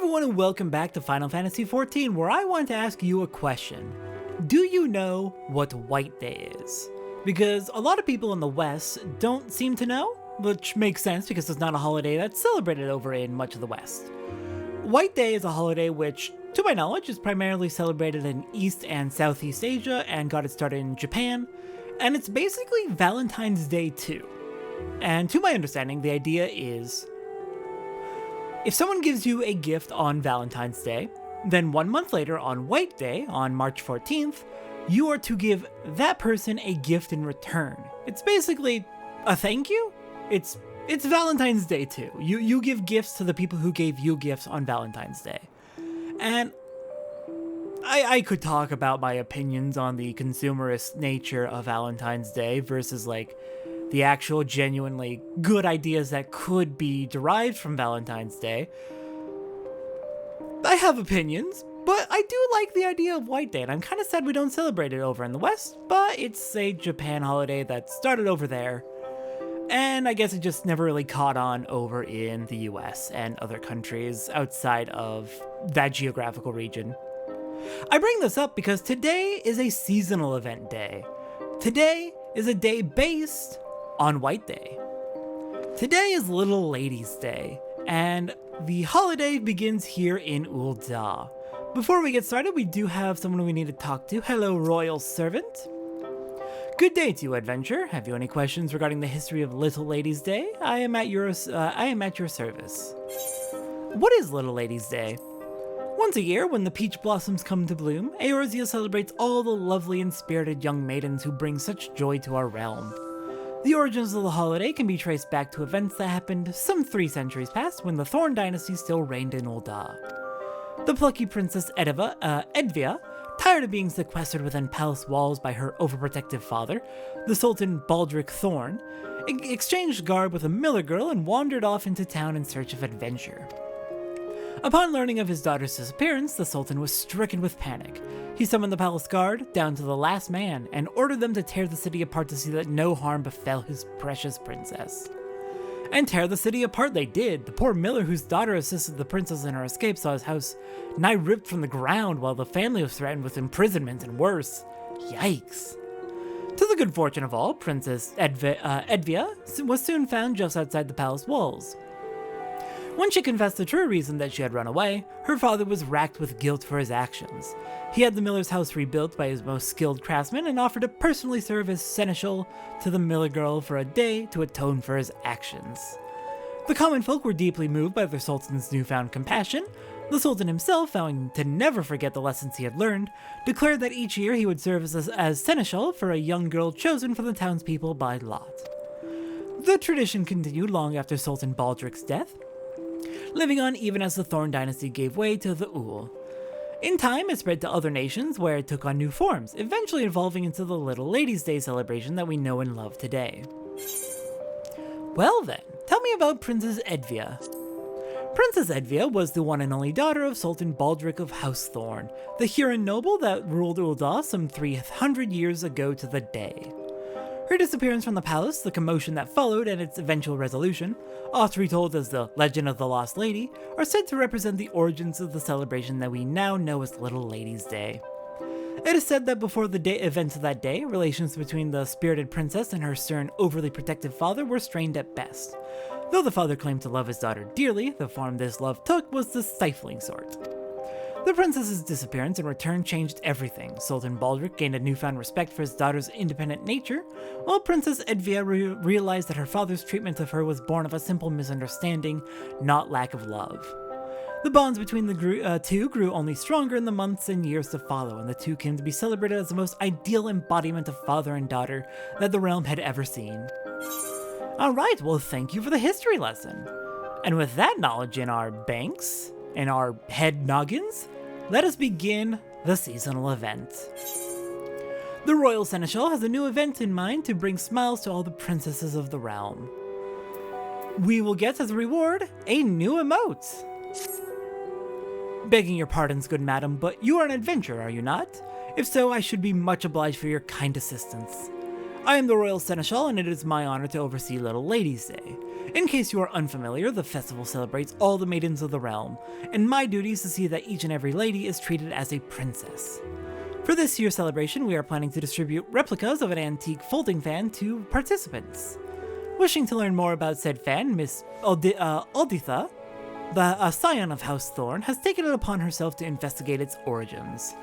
everyone and welcome back to Final Fantasy XIV, where I want to ask you a question. Do you know what White Day is? Because a lot of people in the West don't seem to know, which makes sense because it's not a holiday that's celebrated over in much of the West. White Day is a holiday which, to my knowledge, is primarily celebrated in East and Southeast Asia and got its start in Japan, and it's basically Valentine's Day too. And to my understanding, the idea is, if someone gives you a gift on Valentine's Day, then 1 month later on White Day, on March 14th, you are to give that person a gift in return. It's basically a thank you. It's Valentine's Day too. You give gifts to the people who gave you gifts on Valentine's Day. And I could talk about my opinions on the consumerist nature of Valentine's Day versus like the actual genuinely good ideas that could be derived from Valentine's Day. I have opinions, but I do like the idea of White Day, and I'm kind of sad we don't celebrate it over in the West, but it's a Japan holiday that started over there, and I guess it just never really caught on over in the US and other countries outside of that geographical region. I bring this up because today is a seasonal event day. Today is a day based on White Day. Today is Little Ladies' Day, and the holiday begins here in Ul'dah. Before we get started, we do have someone we need to talk to. Hello, Royal Servant. Good day to you, Adventure. Have you any questions regarding the history of Little Ladies' Day? I am at your service. What is Little Ladies' Day? Once a year, when the peach blossoms come to bloom, Eorzean celebrates all the lovely and spirited young maidens who bring such joy to our realm. The origins of the holiday can be traced back to events that happened some 3 centuries past when the Thorn dynasty still reigned in Ul'dah. The plucky princess Edvia, tired of being sequestered within palace walls by her overprotective father, the Sultan Baldric Thorn, exchanged garb with a miller girl and wandered off into town in search of adventure. Upon learning of his daughter's disappearance, the Sultan was stricken with panic. He summoned the palace guard, down to the last man, and ordered them to tear the city apart to see that no harm befell his precious princess. And tear the city apart they did. The poor miller whose daughter assisted the princess in her escape saw his house nigh ripped from the ground while the family was threatened with imprisonment and worse. Yikes. To the good fortune of all, Princess Edvia was soon found just outside the palace walls. When she confessed the true reason that she had run away, her father was racked with guilt for his actions. He had the miller's house rebuilt by his most skilled craftsman and offered to personally serve as seneschal to the miller girl for a day to atone for his actions. The common folk were deeply moved by the Sultan's newfound compassion. The Sultan himself, vowing to never forget the lessons he had learned, declared that each year he would serve as seneschal for a young girl chosen from the townspeople by lot. The tradition continued long after Sultan Baldric's death, living on even as the Thorn dynasty gave way to the Ul. In time, it spread to other nations where it took on new forms, eventually evolving into the Little Ladies' Day celebration that we know and love today. Well then, tell me about Princess Edvia. Princess Edvia was the one and only daughter of Sultan Baldric of House Thorn, the Huron noble that ruled Ul'dah some 300 years ago to the day. Her disappearance from the palace, the commotion that followed, and its eventual resolution, oft retold as the Legend of the Lost Lady, are said to represent the origins of the celebration that we now know as Little Ladies' Day. It is said that before the events of that day, relations between the spirited princess and her stern, overly protective father were strained at best. Though the father claimed to love his daughter dearly, the form this love took was the stifling sort. The princess's disappearance and return changed everything. Sultan Baldric gained a newfound respect for his daughter's independent nature, while Princess Edvia realized that her father's treatment of her was born of a simple misunderstanding, not lack of love. The bonds between the two grew only stronger in the months and years to follow, and the two came to be celebrated as the most ideal embodiment of father and daughter that the realm had ever seen. Alright, well thank you for the history lesson. And with that knowledge in our banks, and our head noggins, let us begin the seasonal event. The Royal Seneschal has a new event in mind to bring smiles to all the princesses of the realm. We will get as a reward a new emote. Begging your pardons, good madam, but you are an adventurer, are you not? If so, I should be much obliged for your kind assistance. I am the Royal Seneschal, and it is my honor to oversee Little Ladies' Day. In case you are unfamiliar, the festival celebrates all the maidens of the realm, and my duty is to see that each and every lady is treated as a princess. For this year's celebration, we are planning to distribute replicas of an antique folding fan to participants. Wishing to learn more about said fan, Miss Alditha, the scion of House Thorn, has taken it upon herself to investigate its origins.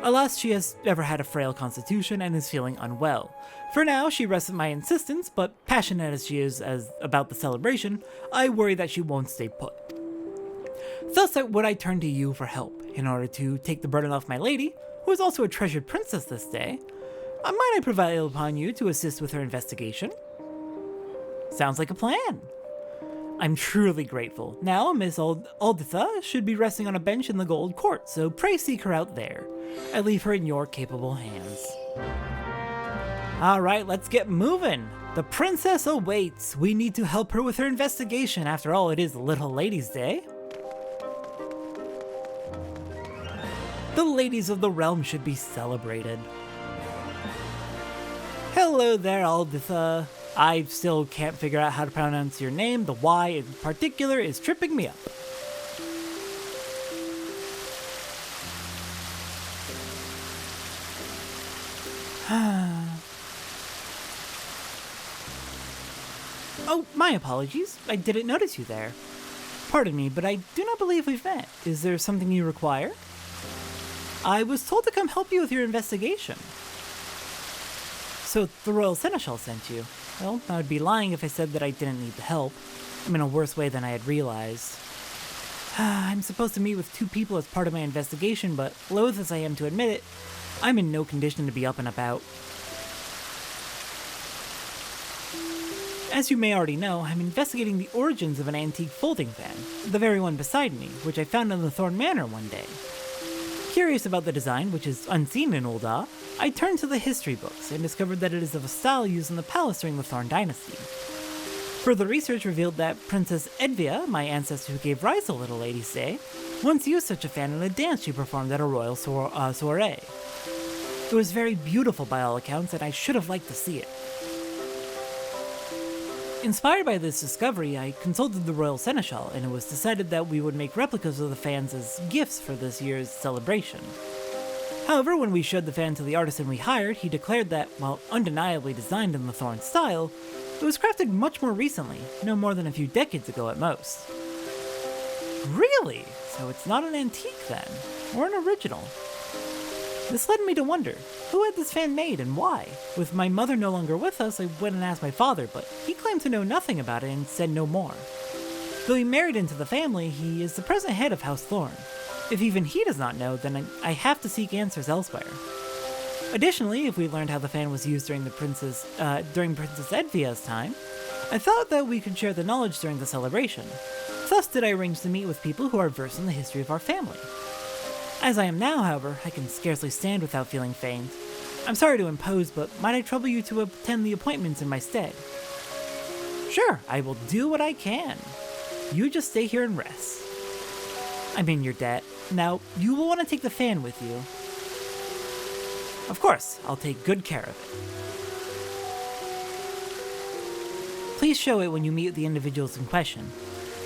Alas, she has ever had a frail constitution and is feeling unwell. For now, she rests at my insistence, but passionate as she is about the celebration, I worry that she won't stay put. Thus would I turn to you for help, in order to take the burden off my lady, who is also a treasured princess this day. Might I prevail upon you to assist with her investigation? Sounds like a plan. I'm truly grateful. Now, Miss Alditha should be resting on a bench in the Gold Court, so pray seek her out there. I leave her in your capable hands. Alright, let's get moving. The princess awaits. We need to help her with her investigation. After all, it is Little Ladies' Day. The ladies of the realm should be celebrated. Hello there, Alditha. I still can't figure out how to pronounce your name. The Y in particular is tripping me up. Oh, my apologies. I didn't notice you there. Pardon me, but I do not believe we've met. Is there something you require? I was told to come help you with your investigation. So the Royal Seneschal sent you. Well, I would be lying if I said that I didn't need the help. I'm in a worse way than I had realized. I'm supposed to meet with 2 people as part of my investigation, but loath as I am to admit it, I'm in no condition to be up and about. As you may already know, I'm investigating the origins of an antique folding fan, the very one beside me, which I found in the Thorn Manor one day. Curious about the design, which is unseen in Ul'dah, I turned to the history books and discovered that it is of a style used in the palace during the Thorn Dynasty. Further research revealed that Princess Edvia, my ancestor who gave rise to Little Ladies' Day, once used such a fan in a dance she performed at a royal soiree. It was very beautiful by all accounts, and I should have liked to see it. Inspired by this discovery, I consulted the Royal Seneschal, and it was decided that we would make replicas of the fans as gifts for this year's celebration. However, when we showed the fan to the artisan we hired, he declared that, while undeniably designed in the Thorn style, it was crafted much more recently, no more than a few decades ago at most. Really? So it's not an antique then, or an original? This led me to wonder, who had this fan made and why? With my mother no longer with us, I went and asked my father, but he claimed to know nothing about it and said no more. Though he married into the family, he is the present head of House Thorn. If even he does not know, then I have to seek answers elsewhere. Additionally, if we learned how the fan was used during Princess Edvia's time, I thought that we could share the knowledge during the celebration. Thus did I arrange to meet with people who are versed in the history of our family. As I am now, however, I can scarcely stand without feeling faint. I'm sorry to impose, but might I trouble you to attend the appointments in my stead? Sure, I will do what I can. You just stay here and rest. I'm in your debt. Now, you will want to take the fan with you. Of course, I'll take good care of it. Please show it when you meet the individuals in question.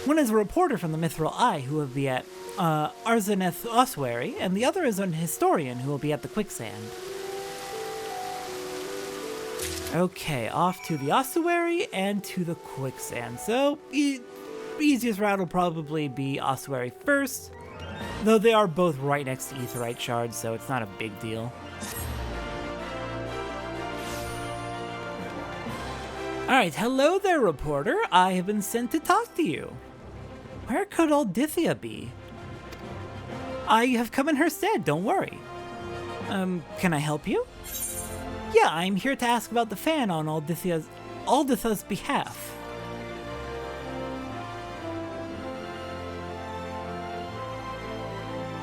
One is a reporter from the Mithril Eye who will be at Eorzean Ossuary, and the other is an historian who will be at the Quicksand. Okay, off to the Ossuary and to the Quicksand. So, easiest route will probably be Ossuary first, though they are both right next to Aetheryte Shards, so it's not a big deal. Alright, hello there, reporter. I have been sent to talk to you. Where could Aldithia be? I have come in her stead, don't worry. Can I help you? Yeah, I'm here to ask about the fan on Alditha's behalf.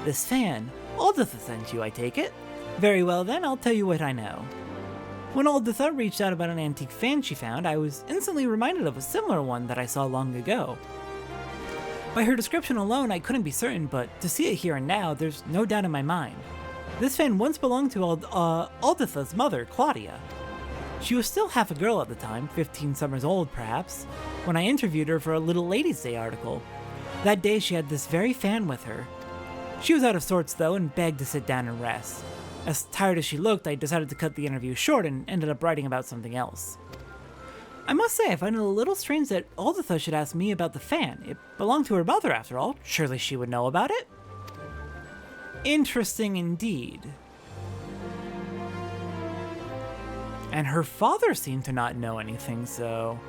This fan? Alditha sent you, I take it? Very well then, I'll tell you what I know. When Alditha reached out about an antique fan she found, I was instantly reminded of a similar one that I saw long ago. By her description alone, I couldn't be certain, but to see it here and now, there's no doubt in my mind. This fan once belonged to Alditha's mother, Claudia. She was still half a girl at the time, 15 summers old perhaps, when I interviewed her for a Little Ladies' Day article. That day she had this very fan with her. She was out of sorts though and begged to sit down and rest. As tired as she looked, I decided to cut the interview short and ended up writing about something else. I must say, I find it a little strange that Aldatha should ask me about the fan. It belonged to her mother after all. Surely she would know about it? Interesting indeed. And her father seemed to not know anything, so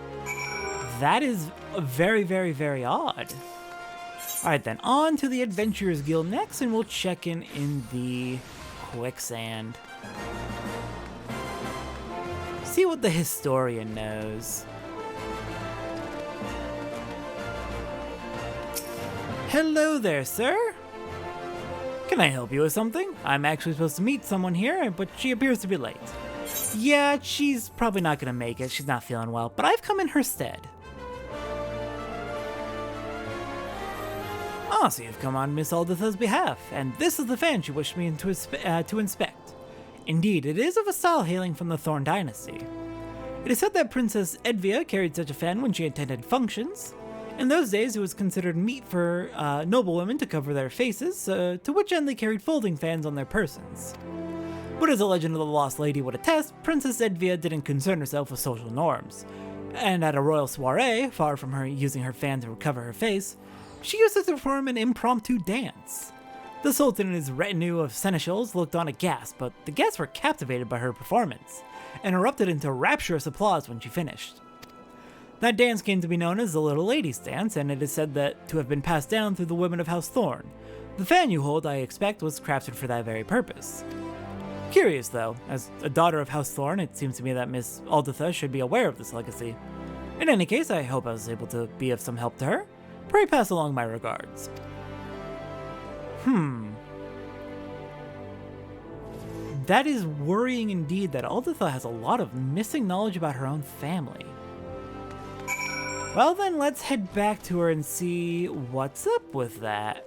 that is very, very, very odd. Alright then, on to the Adventurers Guild next, and we'll check in the quicksand. See what the historian knows. Hello there, sir. Can I help you with something? I'm actually supposed to meet someone here, but she appears to be late. Yeah, she's probably not gonna make it. She's not feeling well, but I've come in her stead. Ah, so you've come on Miss Aldatha's behalf, and this is the fan she wished me to inspect. Indeed, it is of a style hailing from the Thorn dynasty. It is said that Princess Edvia carried such a fan when she attended functions. In those days, it was considered meet for noblewomen to cover their faces, to which end they carried folding fans on their persons. But as a Legend of the Lost Lady would attest, Princess Edvia didn't concern herself with social norms. And at a royal soiree, far from her using her fan to cover her face, she used it to perform an impromptu dance. The Sultan and his retinue of seneschals looked on aghast, but the guests were captivated by her performance, and erupted into rapturous applause when she finished. That dance came to be known as the Little Ladies' Dance, and it is said that to have been passed down through the women of House Thorn. The fan you hold, I expect, was crafted for that very purpose. Curious, though, as a daughter of House Thorn, it seems to me that Miss Aldatha should be aware of this legacy. In any case, I hope I was able to be of some help to her. Pray pass along my regards. That is worrying indeed that Aldatha has a lot of missing knowledge about her own family. Well then, let's head back to her and see what's up with that.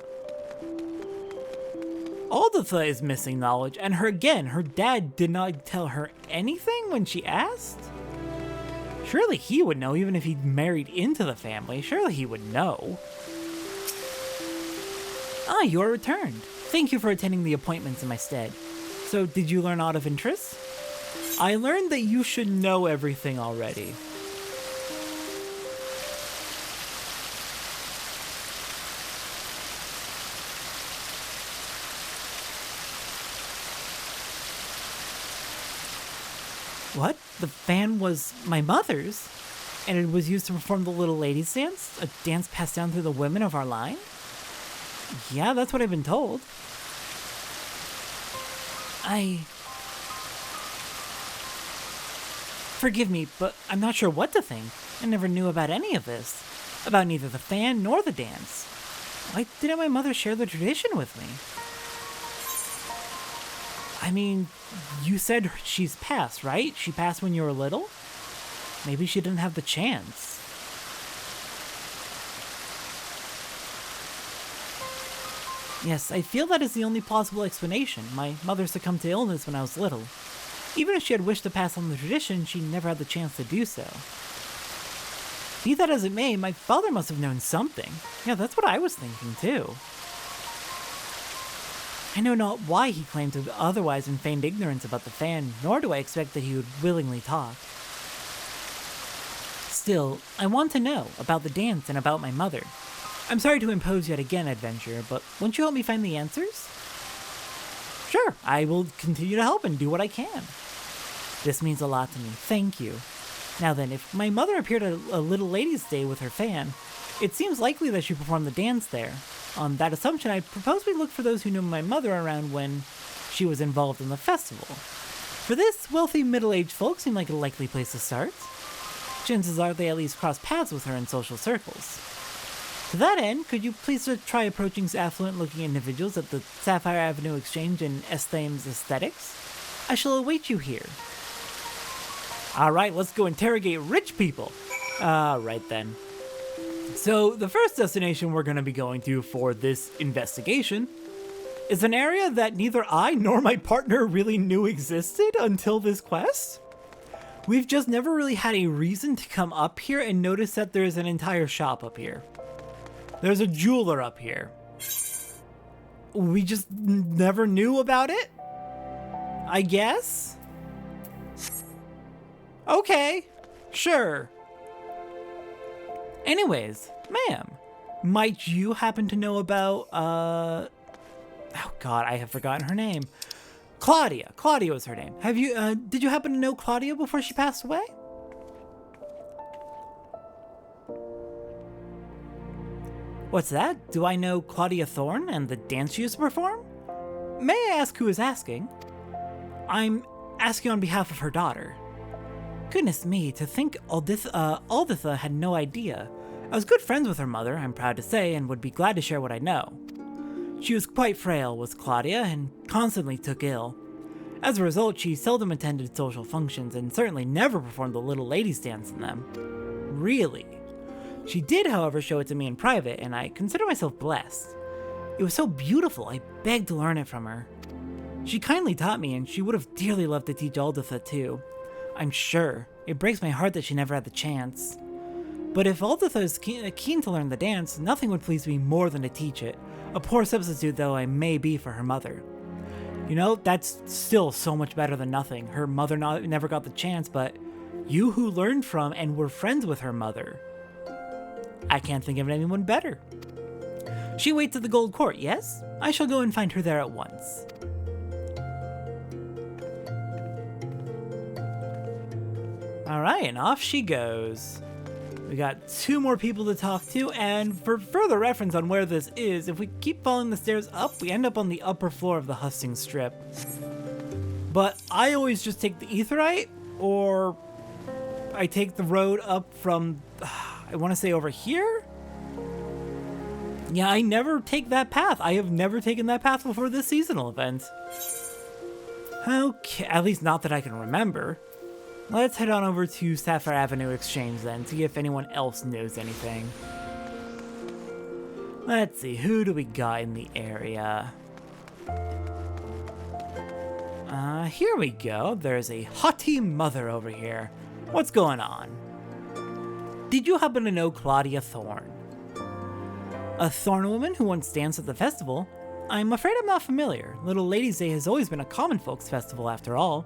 Aldatha is missing knowledge, and her dad did not tell her anything when she asked? Surely he would know, even if he married into the family. Surely he would know. Ah, you are returned. Thank you for attending the appointments in my stead. So, did you learn aught of interest? I learned that you should know everything already. What? The fan was my mother's? And it was used to perform the Little Ladies' Dance? A dance passed down through the women of our line? Yeah, that's what I've been told. Forgive me, but I'm not sure what to think. I never knew about any of this. About neither the fan nor the dance. Why didn't my mother share the tradition with me? I mean, you said she's passed, right? She passed when you were little? Maybe she didn't have the chance. Yes, I feel that is the only plausible explanation. My mother succumbed to illness when I was little. Even if she had wished to pass on the tradition, she never had the chance to do so. Be that as it may, my father must have known something. Yeah, that's what I was thinking too. I know not why he claimed to otherwise in feigned ignorance about the fan, nor do I expect that he would willingly talk. Still, I want to know about the dance and about my mother. I'm sorry to impose yet again, adventurer, but won't you help me find the answers? Sure, I will continue to help and do what I can. This means a lot to me, thank you. Now then, if my mother appeared at a Little Ladies' Day with her fan, it seems likely that she performed the dance there. On that assumption, I propose we look for those who knew my mother around when she was involved in the festival. For this, wealthy middle-aged folk seem like a likely place to start. Chances are they at least cross paths with her in social circles. To that end, could you please try approaching affluent-looking individuals at the Sapphire Avenue Exchange in Esthames Aesthetics? I shall await you here. Alright, let's go interrogate rich people. Alright then. So, the first destination we're going to be going to for this investigation is an area that neither I nor my partner really knew existed until this quest. We've just never really had a reason to come up here and notice that there's an entire shop up here. There's a jeweler up here. We just never knew about it? I guess? Okay, sure. Anyways, ma'am, might you happen to know about, oh god, I have forgotten her name. Claudia. Claudia was her name. Did you happen to know Claudia before she passed away? What's that? Do I know Claudia Thorne and the dance she used to perform? May I ask who is asking? I'm asking on behalf of her daughter. Goodness me, to think Alditha had no idea. I was good friends with her mother, I'm proud to say, and would be glad to share what I know. She was quite frail, was Claudia, and constantly took ill. As a result, she seldom attended social functions and certainly never performed the little ladies' dance in them. Really. She did, however, show it to me in private, and I consider myself blessed. It was so beautiful, I begged to learn it from her. She kindly taught me, and she would have dearly loved to teach Alditha too. I'm sure. It breaks my heart that she never had the chance. But if Alditha is keen to learn the dance, nothing would please me more than to teach it, a poor substitute though I may be for her mother. You know, that's still so much better than nothing. Her mother never got the chance, but you who learned from and were friends with her mother. I can't think of anyone better. She waits at the Gold Court, yes? I shall go and find her there at once. Alright, and off she goes. We got 2 more people to talk to, and for further reference on where this is, if we keep following the stairs up, we end up on the upper floor of the Hustings Strip. But I always just take the Aetheryte, or I take the road up from, I want to say over here? Yeah, I never take that path. I have never taken that path before this seasonal event. Okay, at least not that I can remember. Let's head on over to Sapphire Avenue Exchange then, see if anyone else knows anything. Let's see, who do we got in the area? Here we go. There's a haughty mother over here. What's going on? Did you happen to know Claudia Thorne? A Thorne woman who once danced at the festival? I'm afraid I'm not familiar. Little Ladies' Day has always been a common folks festival after all.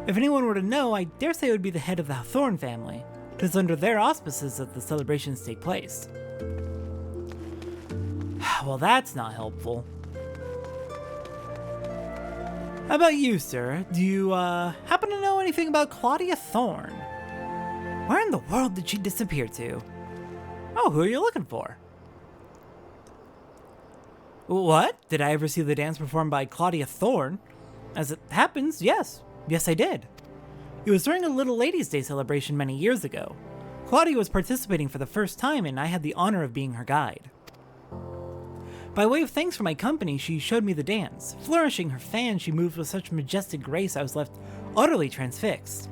If anyone were to know, I dare say it would be the head of the Thorne family. It is under their auspices that the celebrations take place. Well, that's not helpful. How about you, sir? Do you, happen to know anything about Claudia Thorne? Where in the world did she disappear to? Oh, who are you looking for? What? Did I ever see the dance performed by Claudia Thorne? As it happens, yes. Yes, I did. It was during a Little Ladies' Day celebration many years ago. Claudia was participating for the first time, and I had the honor of being her guide. By way of thanks for my company, she showed me the dance. Flourishing her fan, she moved with such majestic grace I was left utterly transfixed.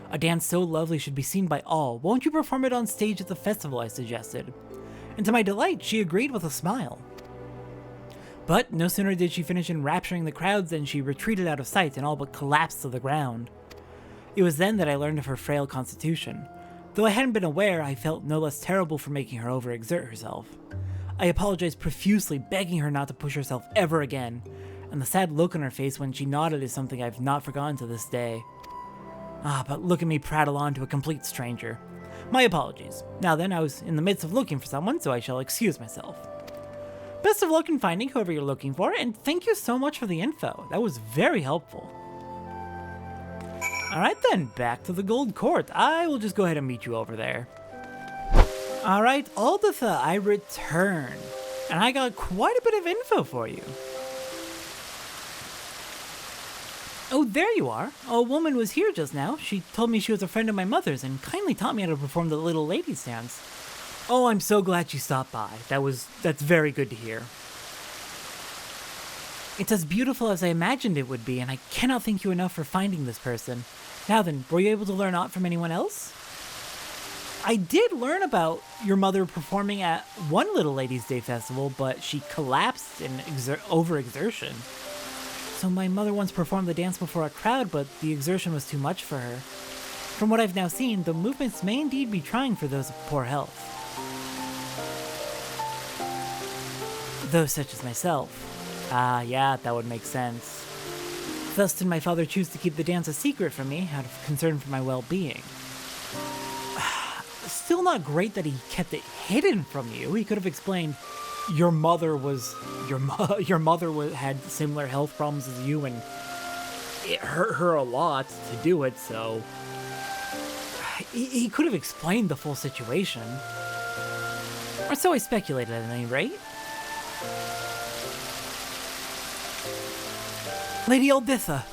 A dance so lovely should be seen by all. Won't you perform it on stage at the festival, I suggested. And to my delight, she agreed with a smile. But no sooner did she finish enrapturing the crowds than she retreated out of sight and all but collapsed to the ground. It was then that I learned of her frail constitution. Though I hadn't been aware, I felt no less terrible for making her overexert herself. I apologized profusely, begging her not to push herself ever again, and the sad look on her face when she nodded is something I've not forgotten to this day. But look at me prattle on to a complete stranger. My apologies. Now then, I was in the midst of looking for someone, so I shall excuse myself. Best of luck in finding whoever you're looking for, and thank you so much for the info. That was very helpful. Alright then, back to the Gold Court. I will just go ahead and meet you over there. Alright, Alditha, I return. And I got quite a bit of info for you. Oh, there you are. A woman was here just now. She told me she was a friend of my mother's and kindly taught me how to perform the Little Ladies' dance. Oh, I'm so glad she stopped by. That's very good to hear. It's as beautiful as I imagined it would be, and I cannot thank you enough for finding this person. Now then, were you able to learn aught from anyone else? I did learn about your mother performing at one Little Ladies' Day festival, but she collapsed in overexertion. So my mother once performed the dance before a crowd, but the exertion was too much for her. From what I've now seen, the movements may indeed be trying for those of poor health. Those such as myself. Ah, yeah, that would make sense. Thus did my father choose to keep the dance a secret from me, out of concern for my well-being. Still not great that he kept it hidden from you. He could have explained, your mother had similar health problems as you, and it hurt her a lot to do it, so... He could have explained the full situation. Or so I speculated at any rate. Lady Elditha,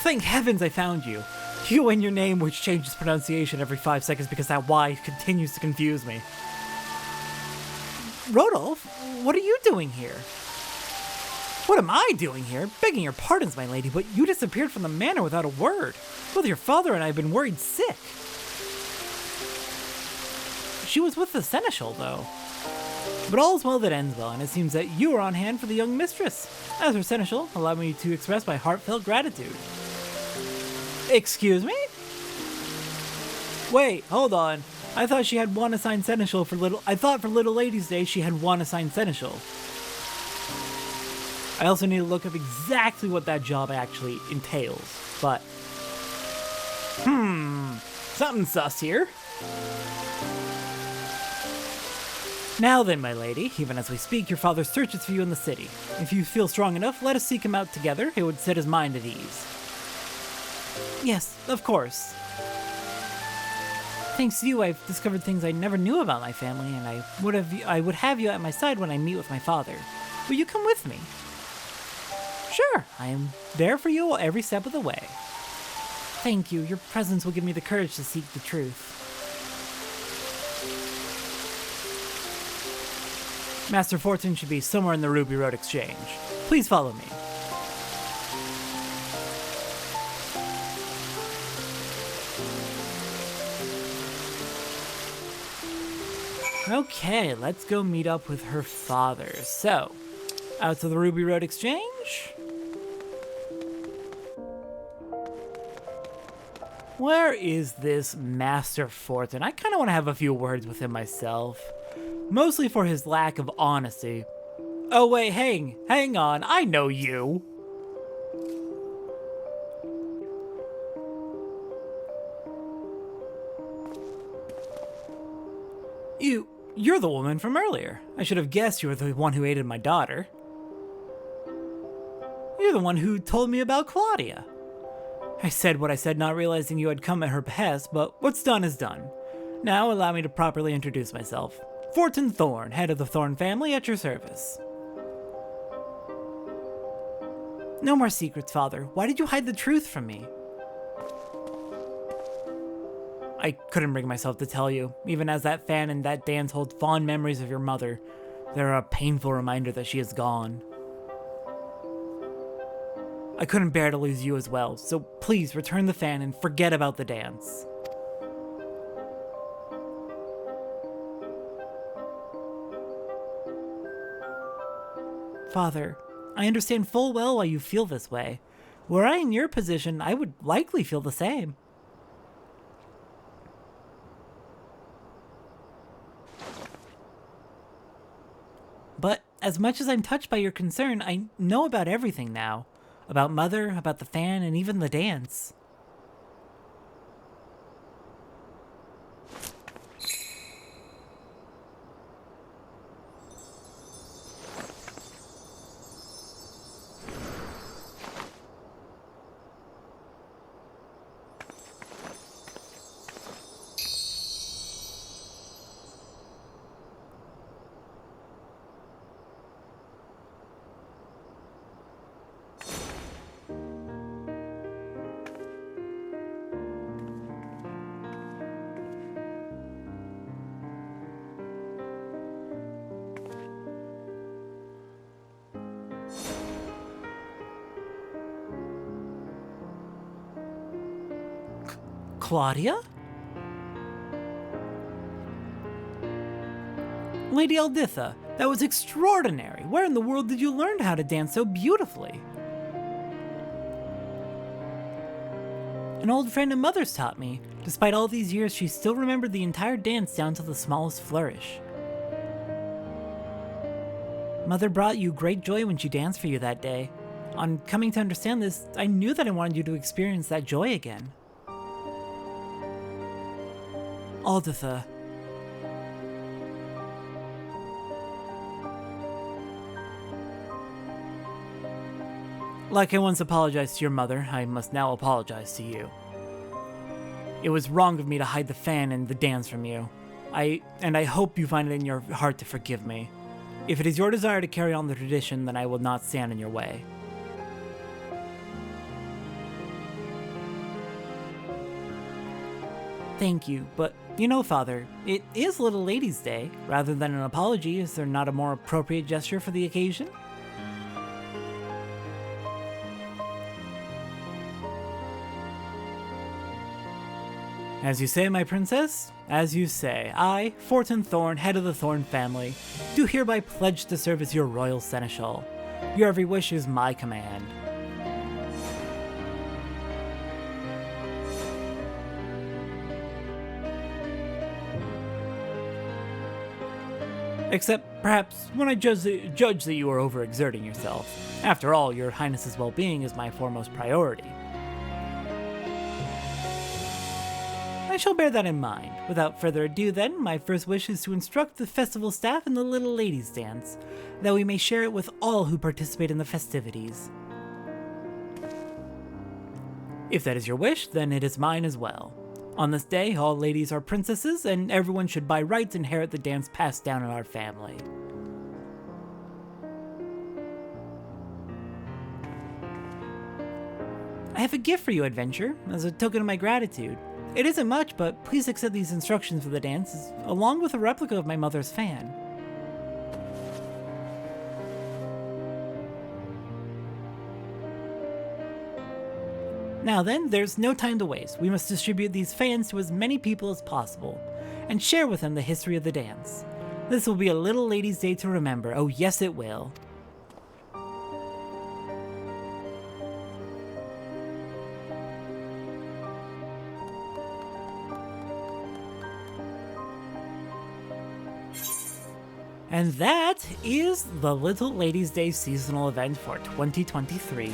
thank heavens I found you. You and your name, which changes pronunciation every 5 seconds because that Y continues to confuse me. Rodolph, what are you doing here? What am I doing here? Begging your pardons, my lady, but you disappeared from the manor without a word. Both your father and I have been worried sick. She was with the seneschal, though. But all's well that ends well, and it seems that you are on hand for the young mistress. As her seneschal, allow me to express my heartfelt gratitude. Excuse me? Wait, hold on. I thought she had one assigned seneschal for little... I thought for Little Ladies' Day she had one assigned seneschal. I also need to look up exactly what that job actually entails, but... something sus here. Now then, my lady, even as we speak, your father searches for you in the city. If you feel strong enough, let us seek him out together. It would set his mind at ease. Yes, of course. Thanks to you, I've discovered things I never knew about my family, and I would have you at my side when I meet with my father. Will you come with me? Sure, I am there for you every step of the way. Thank you. Your presence will give me the courage to seek the truth. Master Fortin should be somewhere in the Ruby Road Exchange. Please follow me. Okay, let's go meet up with her father. So, out to the Ruby Road Exchange. Where is this Master Fortin? I kind of want to have a few words with him myself. Mostly for his lack of honesty. Oh wait, hang on, I know you. You're the woman from earlier. I should have guessed you were the one who aided my daughter. You're the one who told me about Claudia. I said what I said, not realizing you had come at her behest, but what's done is done. Now allow me to properly introduce myself. Fortin Thorn, head of the Thorn family, at your service. No more secrets, father. Why did you hide the truth from me? I couldn't bring myself to tell you. Even as that fan and that dance hold fond memories of your mother, they're a painful reminder that she is gone. I couldn't bear to lose you as well, so please return the fan and forget about the dance. Father, I understand full well why you feel this way. Were I in your position, I would likely feel the same. But as much as I'm touched by your concern, I know about everything now. About Mother, about the fan, and even the dance. Claudia? Lady Elditha, that was extraordinary. Where in the world did you learn how to dance so beautifully? An old friend of Mother's taught me. Despite all these years, she still remembered the entire dance down to the smallest flourish. Mother brought you great joy when she danced for you that day. On coming to understand this, I knew that I wanted you to experience that joy again. Alditha. Like I once apologized to your mother, I must now apologize to you. It was wrong of me to hide the fan and the dance from you. I hope you find it in your heart to forgive me. If it is your desire to carry on the tradition, then I will not stand in your way. Thank you, but you know, Father, it is Little Lady's Day. Rather than an apology, is there not a more appropriate gesture for the occasion? As you say, my princess, as you say, I, Fortin Thorn, head of the Thorn family, do hereby pledge to serve as your royal seneschal. Your every wish is my command. Except, perhaps, when I judge that you are overexerting yourself. After all, your highness's well-being is my foremost priority. I shall bear that in mind. Without further ado then, my first wish is to instruct the festival staff in the Little Ladies' Dance, that we may share it with all who participate in the festivities. If that is your wish, then it is mine as well. On this day, all ladies are princesses, and everyone should by rights inherit the dance passed down in our family. I have a gift for you, Adventure, as a token of my gratitude. It isn't much, but please accept these instructions for the dance, along with a replica of my mother's fan. Now then, there's no time to waste. We must distribute these fans to as many people as possible, and share with them the history of the dance. This will be a Little Ladies' Day to remember. Oh yes, it will. And that is the Little Ladies' Day seasonal event for 2023.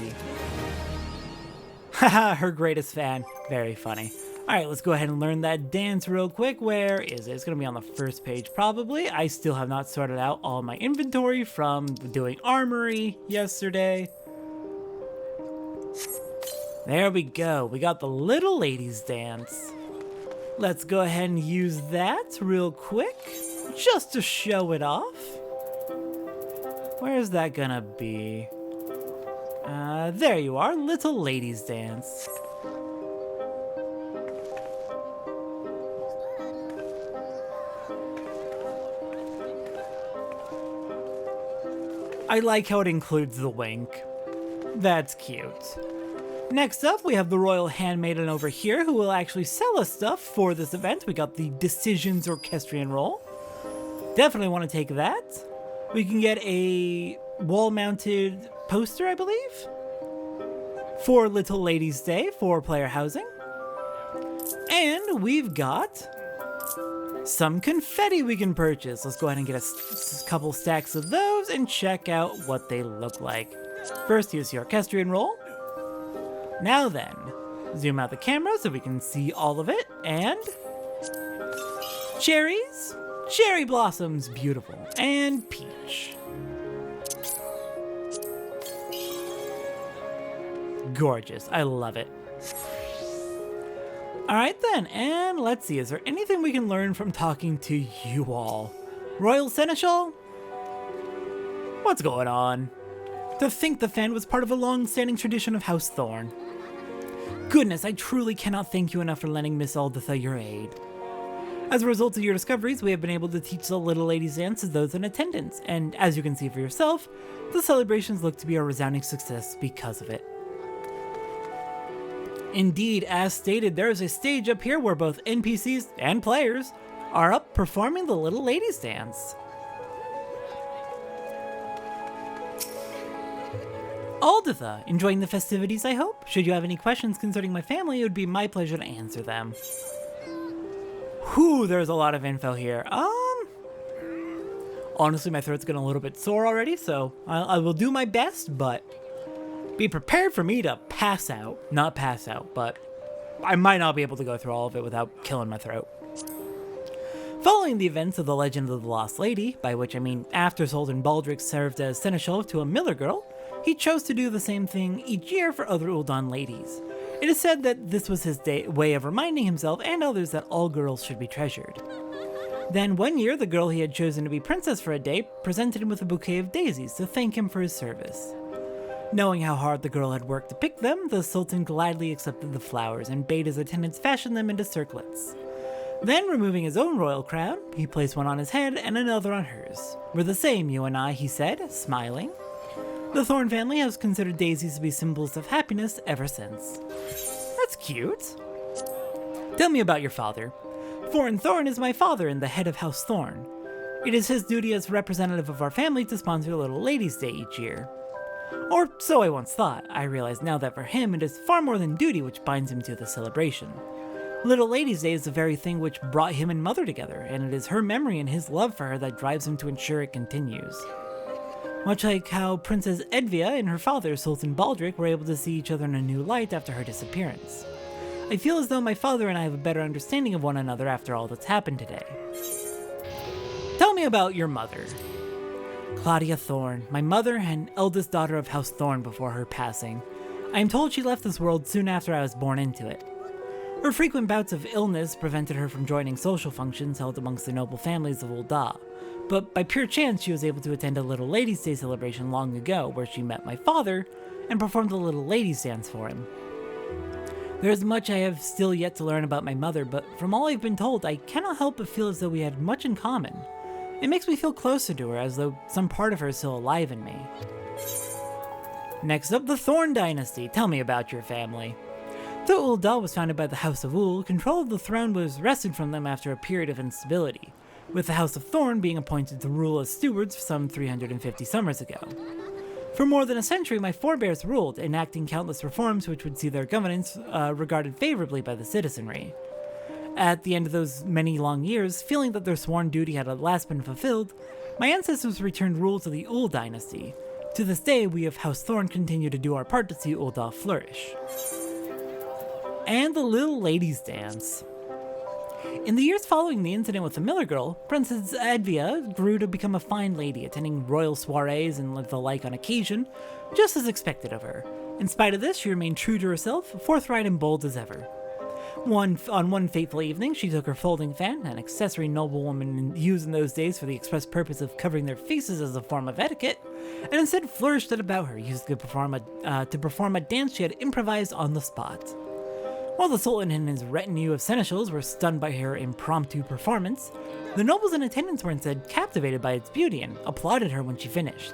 Haha, her greatest fan. Very funny. Alright, let's go ahead and learn that dance real quick. Where is it? It's going to be on the first page probably. I still have not sorted out all my inventory from doing armory yesterday. There we go. We got the Little Ladies' Dance. Let's go ahead and use that real quick, just to show it off. Where is that gonna be? There you are, Little Ladies' Dance. I like how it includes the wink. That's cute. Next up, we have the Royal Handmaiden over here, who will actually sell us stuff for this event. We got the Decisions Orchestrion roll. Definitely want to take that. We can get a wall-mounted poster, I believe, for Little Ladies' Day for player housing. And we've got some confetti we can purchase. Let's go ahead and get a couple stacks of those and check out what they look like. First, use the Orchestrion roll. Now then, zoom out the camera so we can see all of it, and cherries, cherry blossoms, beautiful, and peach. Gorgeous, I love it. Alright then, and let's see, is there anything we can learn from talking to you all? Royal Seneschal? What's going on? To think the fan was part of a long-standing tradition of House Thorn. Goodness, I truly cannot thank you enough for lending Miss Alditha your aid. As a result of your discoveries, we have been able to teach the Little Ladies' Dance to those in attendance, and as you can see for yourself, the celebrations look to be a resounding success because of it. Indeed, as stated, there is a stage up here where both NPCs and players are up performing the Little Ladies' Dance. Alditha, enjoying the festivities, I hope? Should you have any questions concerning my family, it would be my pleasure to answer them. Whew, there's a lot of info here. Honestly, my throat's getting a little bit sore already, so I will do my best, but be prepared for me to pass out. Not pass out, but I might not be able to go through all of it without killing my throat. Following the events of the Legend of the Lost Lady, by which I mean after Sultan Baldric served as seneschal to a miller girl, he chose to do the same thing each year for other Ul'dan ladies. It is said that this was his way of reminding himself and others that all girls should be treasured. Then one year, the girl he had chosen to be princess for a day presented him with a bouquet of daisies to thank him for his service. Knowing how hard the girl had worked to pick them, the Sultan gladly accepted the flowers and bade his attendants fashion them into circlets. Then, removing his own royal crown, he placed one on his head and another on hers. "We're the same, you and I," he said, smiling. The Thorn family has considered daisies to be symbols of happiness ever since. That's cute. Tell me about your father. Foreign Thorn is my father and the head of House Thorn. It is his duty as representative of our family to sponsor Little Ladies' Day each year. Or so I once thought. I realize now that for him it is far more than duty which binds him to the celebration. Little Ladies' Day is the very thing which brought him and Mother together, and it is her memory and his love for her that drives him to ensure it continues. Much like how Princess Edvia and her father, Sultan Baldric, were able to see each other in a new light after her disappearance. I feel as though my father and I have a better understanding of one another after all that's happened today. Tell me about your mother. Claudia Thorn, my mother and eldest daughter of House Thorn before her passing. I am told she left this world soon after I was born into it. Her frequent bouts of illness prevented her from joining social functions held amongst the noble families of Ul'dah, but by pure chance she was able to attend a Little Ladies' Day celebration long ago where she met my father and performed the Little Ladies' Dance for him. There is much I have still yet to learn about my mother, but from all I've been told, I cannot help but feel as though we had much in common. It makes me feel closer to her, as though some part of her is still alive in me. Next up, the Thorn Dynasty. Tell me about your family. Though Ul'dah was founded by the House of Ul, control of the throne was wrested from them after a period of instability, with the House of Thorn being appointed to rule as stewards some 350 summers ago. For more than a century, my forebears ruled, enacting countless reforms which would see their governance regarded favorably by the citizenry. At the end of those many long years, feeling that their sworn duty had at last been fulfilled, my ancestors returned rule to the Ul dynasty. To this day, we of House Thorn continue to do our part to see Ul'dah flourish. And the Little Ladies' Dance. In the years following the incident with the Miller Girl, Princess Edvia grew to become a fine lady, attending royal soirees and the like on occasion, just as expected of her. In spite of this, she remained true to herself, forthright and bold as ever. On one fateful evening, she took her folding fan, an accessory noblewomen used in those days for the express purpose of covering their faces as a form of etiquette, and instead flourished it about her, used to perform a dance she had improvised on the spot. While the Sultan and his retinue of seneschals were stunned by her impromptu performance, the nobles in attendance were instead captivated by its beauty and applauded her when she finished.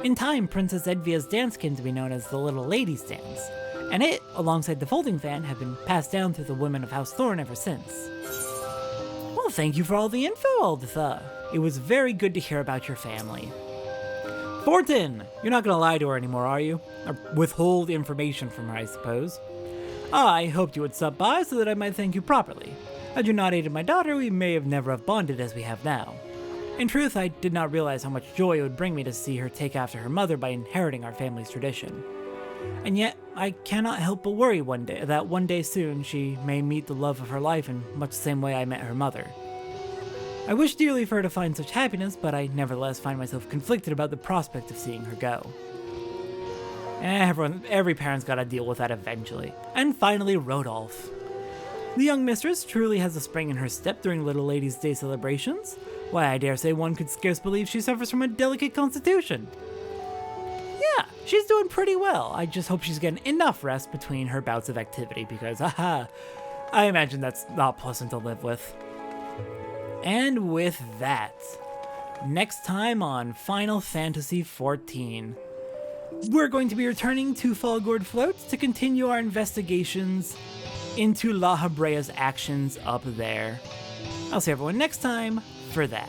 In time, Princess Edvia's dance came to be known as the Little Ladies' Dance, and it, alongside the folding fan, have been passed down through the women of House Thorn ever since. Well, thank you for all the info, Alditha. It was very good to hear about your family. Fortin! You're not gonna lie to her anymore, are you? Or withhold information from her, I suppose. I hoped you would stop by so that I might thank you properly. Had you not aided my daughter, we may have never have bonded as we have now. In truth, I did not realize how much joy it would bring me to see her take after her mother by inheriting our family's tradition. And yet, I cannot help but worry one day soon she may meet the love of her life in much the same way I met her mother. I wish dearly for her to find such happiness, but I nevertheless find myself conflicted about the prospect of seeing her go. Every parent's gotta deal with that eventually. And finally, Rodolph. The young mistress truly has a spring in her step during Little Ladies' Day celebrations. Why, I dare say one could scarce believe she suffers from a delicate constitution. Yeah, she's doing pretty well. I just hope she's getting enough rest between her bouts of activity because, I imagine that's not pleasant to live with. And with that, next time on Final Fantasy XIV, we're going to be returning to Falgord Floats to continue our investigations into La Habrea's actions up there. I'll see everyone next time for that.